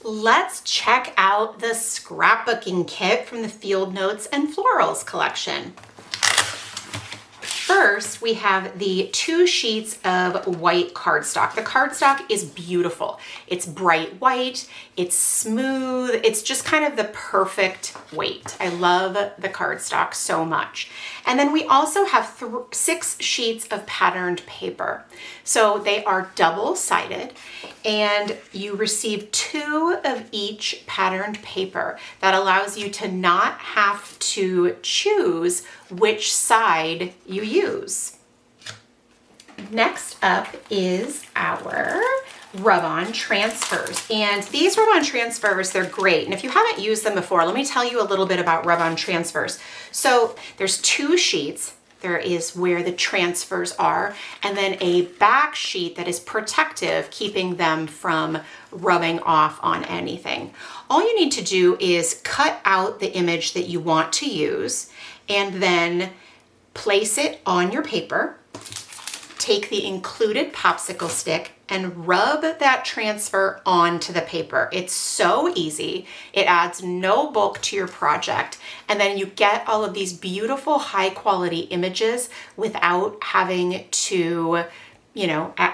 Let's check out the scrapbooking kit from the Field Notes and Florals collection. First, we have the 2 sheets of white cardstock. The cardstock is beautiful. It's bright white, it's smooth, it's just kind of the perfect weight. I love the cardstock so much. And then we also have 6 sheets of patterned paper. So they are double-sided, and you receive 2 of each patterned paper. That allows you to not have to choose which side you use. Next up is our Rub-On transfers. And these Rub-On transfers, they're great. And if you haven't used them before, let me tell you a little bit about Rub-On transfers. So there's 2 sheets. There is where the transfers are, and then a back sheet that is protective, keeping them from rubbing off on anything. All you need to do is cut out the image that you want to use and then place it on your paper. Take the included popsicle stick and rub that transfer onto the paper. It's so easy. It adds no bulk to your project. And then you get all of these beautiful high quality images without having to,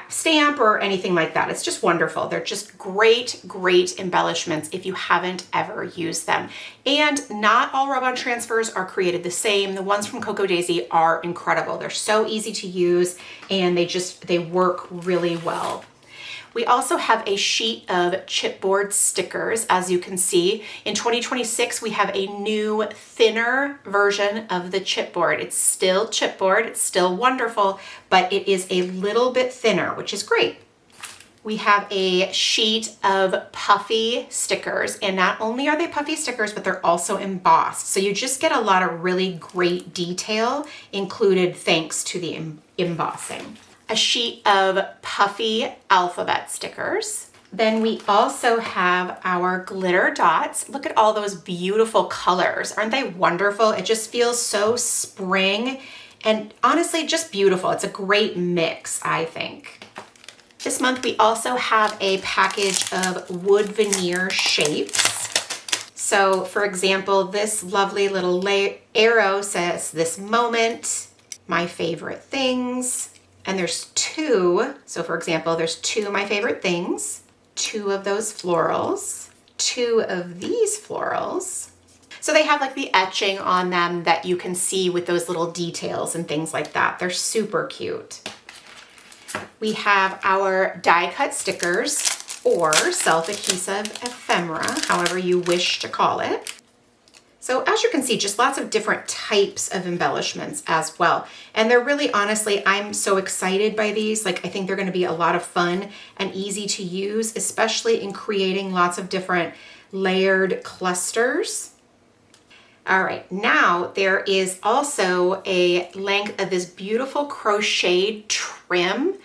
stamp or anything like that. It's just wonderful. They're just great, great embellishments if you haven't ever used them. And not all Rub-On transfers are created the same. The ones from Cocoa Daisy are incredible. They're so easy to use, and they work really well. We also have a sheet of chipboard stickers. As you can see, in 2026, we have a new thinner version of the chipboard. It's still chipboard, it's still wonderful, but it is a little bit thinner, which is great. We have a sheet of puffy stickers, and not only are they puffy stickers, but they're also embossed. So you just get a lot of really great detail included thanks to the embossing. A sheet of puffy alphabet stickers. Then we also have our glitter dots. Look at all those beautiful colors. Aren't they wonderful? It just feels so spring and honestly just beautiful. It's a great mix, I think. This month we also have a package of wood veneer shapes. So for example, this lovely little arrow says, "This moment, my favorite things." And there's 2, so for example, there's 2 of my favorite things, 2 of those florals, 2 of these florals. So they have like the etching on them that you can see with those little details and things like that. They're super cute. We have our die cut stickers, or self-adhesive ephemera, however you wish to call it. So as you can see, just lots of different types of embellishments as well. And they're really, honestly, I'm so excited by these. Like, I think they're gonna be a lot of fun and easy to use, especially in creating lots of different layered clusters. All right, now there is also a length of this beautiful crocheted trim.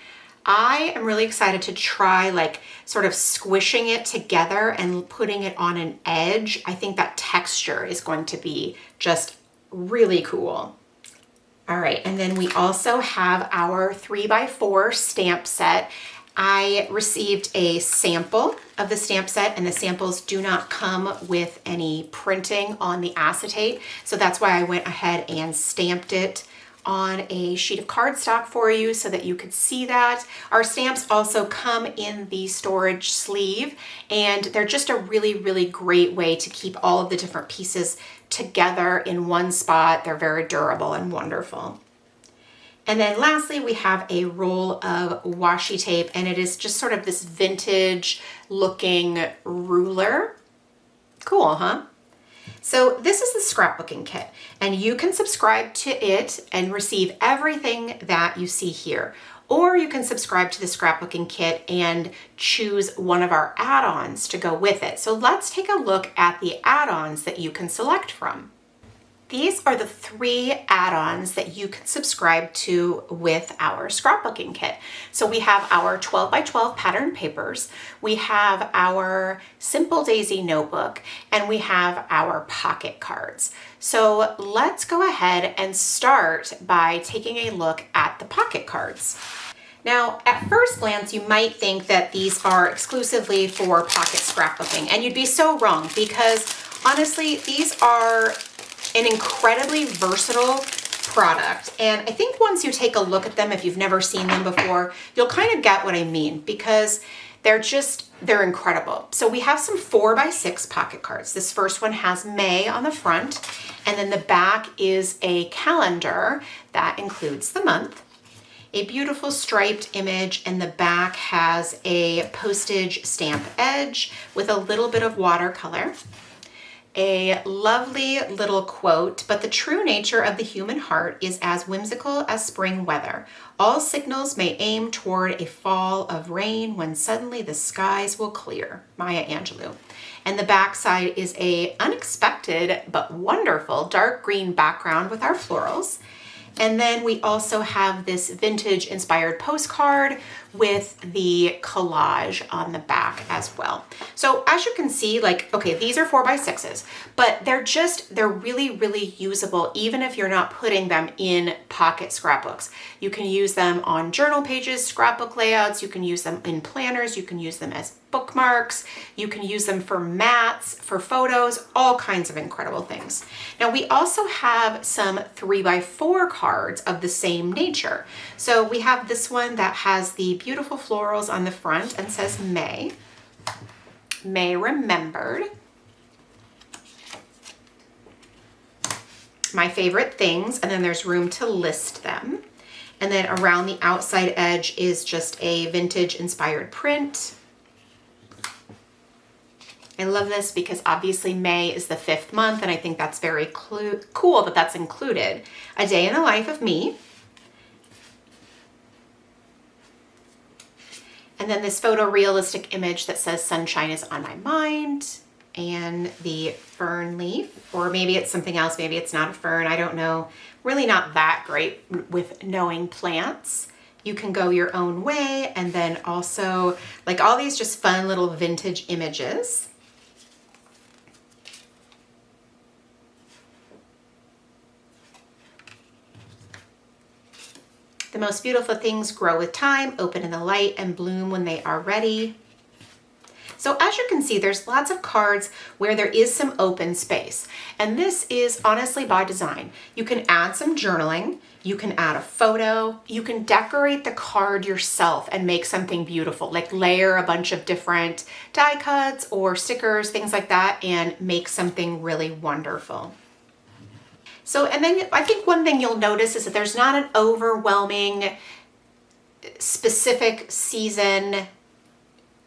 I am really excited to try like sort of squishing it together and putting it on an edge. I think that texture is going to be just really cool. All right, and then we also have our 3x4 stamp set. I received a sample of the stamp set, and the samples do not come with any printing on the acetate. So that's why I went ahead and stamped it on a sheet of cardstock for you so that you could see that. Our stamps also come in the storage sleeve, and they're just a really, really great way to keep all of the different pieces together in one spot. They're very durable and wonderful. And then lastly, we have a roll of washi tape, and it is just sort of this vintage looking ruler. Cool, huh? So this is the scrapbooking kit, and you can subscribe to it and receive everything that you see here. Or you can subscribe to the scrapbooking kit and choose one of our add-ons to go with it. So let's take a look at the add-ons that you can select from. These are the 3 add-ons that you can subscribe to with our scrapbooking kit. So we have our 12x12 pattern papers, we have our Simple Daisy notebook, and we have our pocket cards. So let's go ahead and start by taking a look at the pocket cards. Now, at first glance, you might think that these are exclusively for pocket scrapbooking, and you'd be so wrong because honestly, these are an incredibly versatile product. And I think once you take a look at them, if you've never seen them before, you'll kind of get what I mean because they're incredible. So we have some 4x6 pocket cards. This first one has May on the front, and then the back is a calendar that includes the month. A beautiful striped image, and the back has a postage stamp edge with a little bit of watercolor. A lovely little quote, but the true nature of the human heart is as whimsical as spring weather. All signals may aim toward a fall of rain when suddenly the skies will clear. Maya Angelou. And the back side is a unexpected but wonderful dark green background with our florals. And then we also have this vintage inspired postcard with the collage on the back as well. So as you can see, like, okay, these are 4x6s, but they're really, really usable even if you're not putting them in pocket scrapbooks. You can use them on journal pages, scrapbook layouts, you can use them in planners, you can use them as bookmarks, you can use them for mats, for photos, all kinds of incredible things. Now we also have some 3x4 cards of the same nature. So we have this one that has the beautiful florals on the front and says May remembered, my favorite things, and then there's room to list them. And then around the outside edge is just a vintage inspired print. I love this because obviously May is the 5th month, and I think that's very cool that that's included. A day in the life of me. And then this photorealistic image that says sunshine is on my mind, and the fern leaf, or maybe it's something else, maybe it's not a fern, I don't know. Really not that great with knowing plants. You can go your own way, and then also like all these just fun little vintage images. The most beautiful things grow with time, open in the light, and bloom when they are ready. So as you can see, there's lots of cards where there is some open space. And this is honestly by design. You can add some journaling, you can add a photo, you can decorate the card yourself and make something beautiful, like layer a bunch of different die cuts or stickers, things like that, and make something really wonderful. So, and then I think one thing you'll notice is that there's not an overwhelming specific season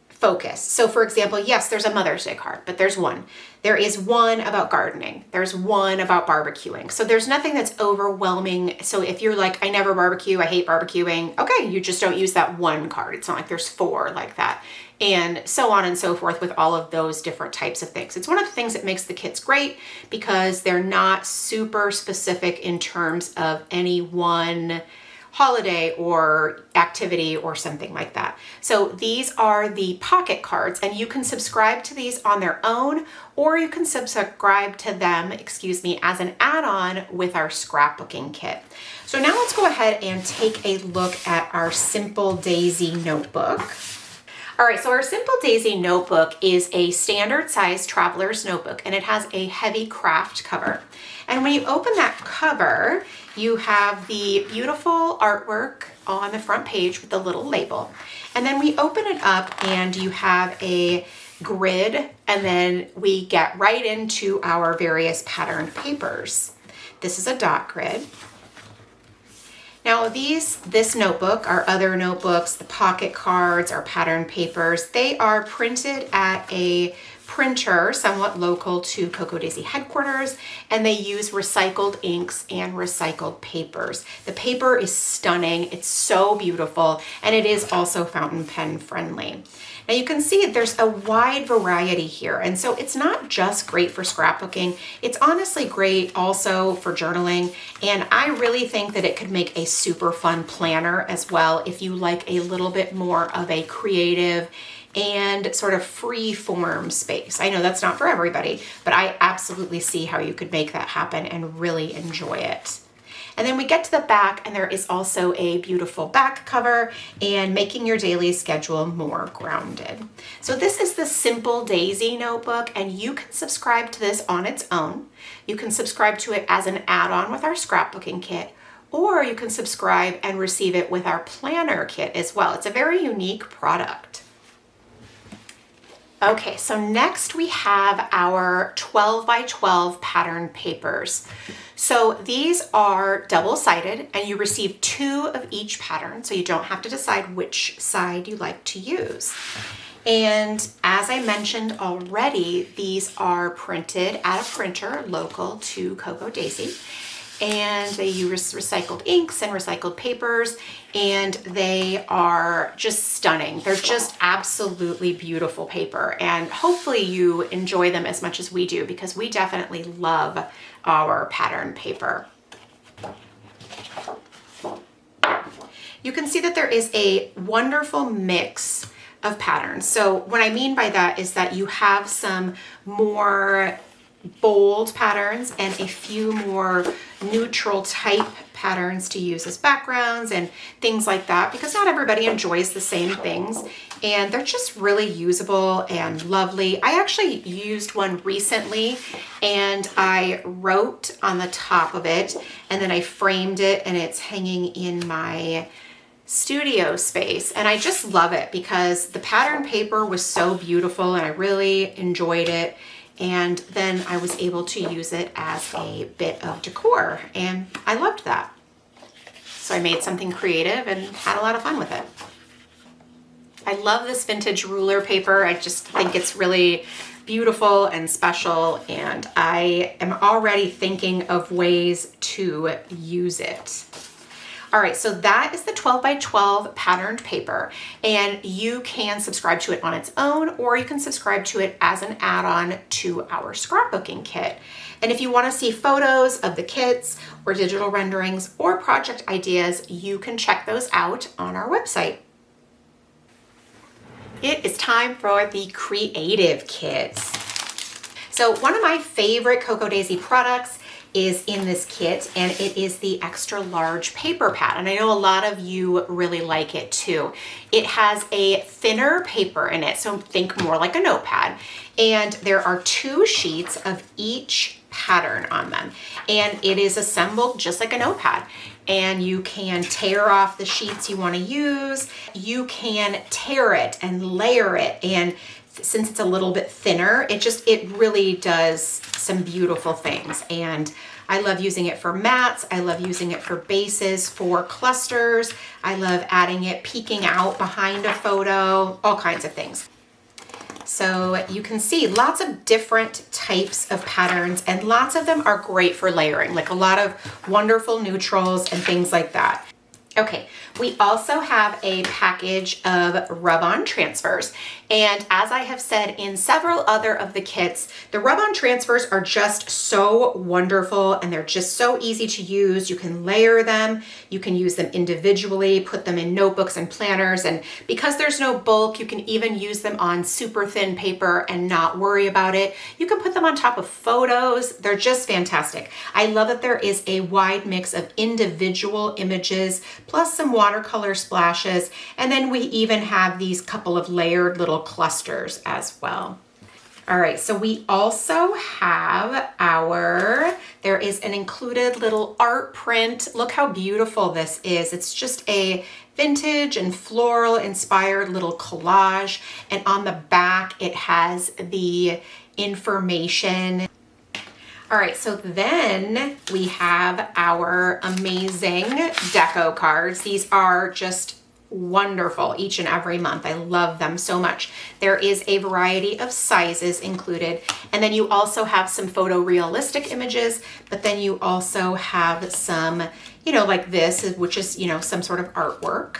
focus. So for example, yes, there's a Mother's Day card, but there's one. There is one about gardening. There's one about barbecuing. So there's nothing that's overwhelming. So if you're like, I never barbecue, I hate barbecuing, okay, you just don't use that one card. It's not like there's 4 like that. And so on and so forth with all of those different types of things. It's one of the things that makes the kits great because they're not super specific in terms of any one holiday or activity or something like that. So these are the pocket cards, and you can subscribe to these on their own, or you can subscribe to them, as an add-on with our scrapbooking kit. So now let's go ahead and take a look at our Simple Daisy notebook. All right, so our Simple Daisy notebook is a standard size traveler's notebook, and it has a heavy craft cover. And when you open that cover, you have the beautiful artwork on the front page with the little label. And then we open it up and you have a grid, and then we get right into our various patterned papers. This is a dot grid. Now this notebook, our other notebooks, the pocket cards, our pattern papers, they are printed at a printer somewhat local to Cocoa Daisy headquarters, and they use recycled inks and recycled papers. The paper is stunning, it's so beautiful, and it is also fountain pen friendly. Now you can see there's a wide variety here, and so it's not just great for scrapbooking, it's honestly great also for journaling, and I really think that it could make a super fun planner as well if you like a little bit more of a creative and sort of free form space. I know that's not for everybody, but I absolutely see how you could make that happen and really enjoy it. And then we get to the back, and there is also a beautiful back cover and making your daily schedule more grounded. So this is the Simple Daisy notebook, and you can subscribe to this on its own. You can subscribe to it as an add-on with our scrapbooking kit, or you can subscribe and receive it with our planner kit as well. It's a very unique product. Okay, so next we have our 12 by 12 pattern papers. So these are double-sided, and you receive 2 of each pattern, so you don't have to decide which side you like to use. And as I mentioned already, these are printed at a printer local to Cocoa Daisy. And they use recycled inks and recycled papers, and they are just stunning. They're just absolutely beautiful paper, and hopefully you enjoy them as much as we do, because we definitely love our pattern paper. You can see that there is a wonderful mix of patterns. So what I mean by that is that you have some more bold patterns and a few more neutral type patterns to use as backgrounds and things like that, because not everybody enjoys the same things, and they're just really usable and lovely. I actually used one recently, and I wrote on the top of it, and then I framed it, and it's hanging in my studio space, and I just love it because the pattern paper was so beautiful and I really enjoyed it. And then I was able to use it as a bit of decor, and I loved that. So I made something creative and had a lot of fun with it. I love this vintage ruler paper. I just think it's really beautiful and special, and I am already thinking of ways to use it. All right, so that is the 12 by 12 patterned paper, and you can subscribe to it on its own, or you can subscribe to it as an add-on to our scrapbooking kit. And if you want to see photos of the kits or digital renderings or project ideas, you can check those out on our website. It is time for the creative kits. So one of my favorite Cocoa Daisy products is in this kit, and it is the extra large paper pad, and I know a lot of you really like it too. It has a thinner paper in it, so think more like a notepad, and there are 2 sheets of each pattern on them, and it is assembled just like a notepad. And you can tear off the sheets you want to use, you can tear it and layer it, and since it's a little bit thinner, it really does some beautiful things. And I love using it for mats. I love using it for bases, for clusters. I love adding it, peeking out behind a photo, all kinds of things. So you can see lots of different types of patterns, and lots of them are great for layering, like a lot of wonderful neutrals and things like that. Okay, we also have a package of Rub-On transfers. And as I have said in several other of the kits, the Rub-On transfers are just so wonderful, and they're just so easy to use. You can layer them, you can use them individually, put them in notebooks and planners, and because there's no bulk, you can even use them on super thin paper and not worry about it. You can put them on top of photos. They're just fantastic. I love that there is a wide mix of individual images, plus some watercolor splashes, and then we even have these couple of layered little clusters as well. All right, so we also have there is an included little art print. Look how beautiful this is. It's just a vintage and floral inspired little collage, and on the back it has the information. All right, so then we have our amazing deco cards. These are just wonderful each and every month. I love them so much. There is a variety of sizes included, and then you also have some photorealistic images, but then you also have some, like this, which is, some sort of artwork.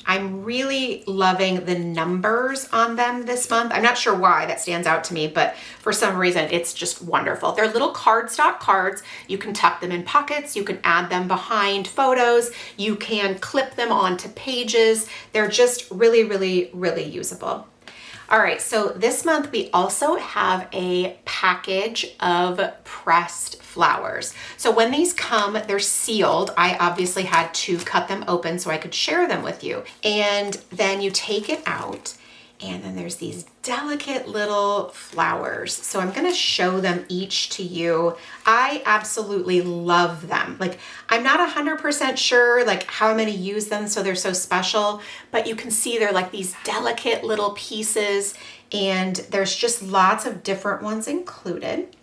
I'm really loving the numbers on them this month. I'm not sure why that stands out to me, but for some reason it's just wonderful. They're little cardstock cards. You can tuck them in pockets. You can add them behind photos. You can clip them onto pages. They're just really, really, really usable. All right, so this month we also have a package of pressed flowers. So when these come, they're sealed. I obviously had to cut them open so I could share them with you. And then you take it out, and then there's these delicate little flowers. So I'm gonna show them each to you. I absolutely love them. Like, I'm not 100% sure like how I'm gonna use them so they're so special, but you can see they're like these delicate little pieces, and there's just lots of different ones included.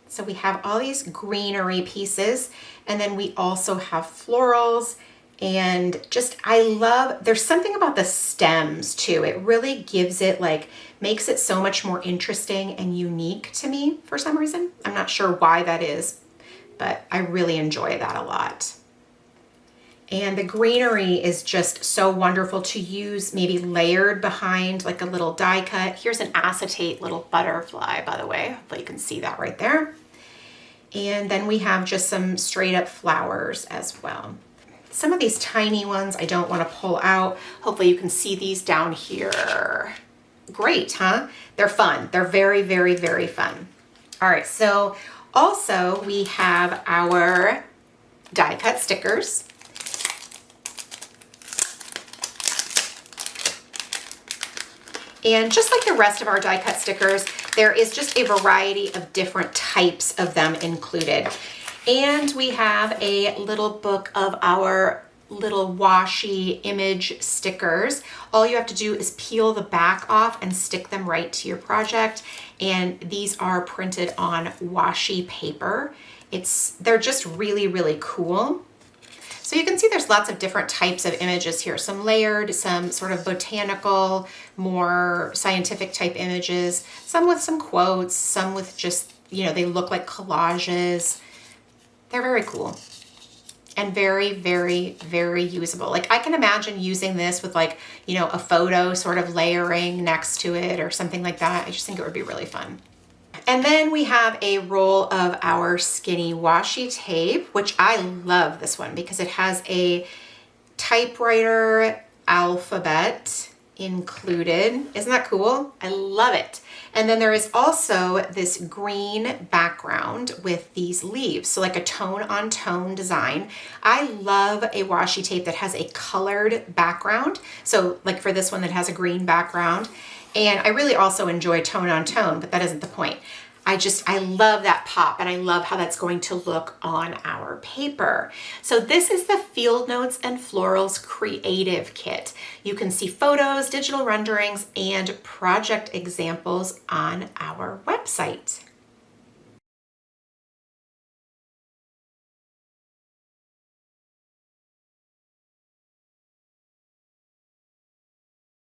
So we have all these greenery pieces, and then we also have florals, and just, I love, there's something about the stems too. It really gives it like, makes it so much more interesting and unique to me for some reason. I'm not sure why that is, but I really enjoy that a lot. And the greenery is just so wonderful to use, maybe layered behind like a little die cut. Here's an acetate little butterfly, by the way. Hopefully you can see that right there. And then we have just some straight up flowers as well. Some of these tiny ones I don't want to pull out. Hopefully you can see these down here. Great, huh? They're fun. They're very, very, very fun. All right, so also we have our die cut stickers. And just like the rest of our die cut stickers, there is just a variety of different types of them included. And we have a little book of our little washi image stickers. All you have to do is peel the back off and stick them right to your project. And these are printed on washi paper. They're just really, really cool. So you can see there's lots of different types of images here. Some layered, some sort of botanical, more scientific type images, some with some quotes, some with just, you know, they look like collages. They're very cool and very, very, very usable. Like, I can imagine using this with like, you know, a photo sort of layering next to it or something like that. I just think it would be really fun. And then we have a roll of our skinny washi tape, which I love this one because it has a typewriter alphabet included. Isn't that cool? I love it. And then there is also this green background with these leaves. So like a tone on tone design. I love a washi tape that has a colored background. So like for this one that has a green background. And I really also enjoy tone on tone, but that isn't the point. I love that pop, and I love how that's going to look on our paper. So this is the Field Notes and Florals Creative Kit. You can see photos, digital renderings, and project examples on our website.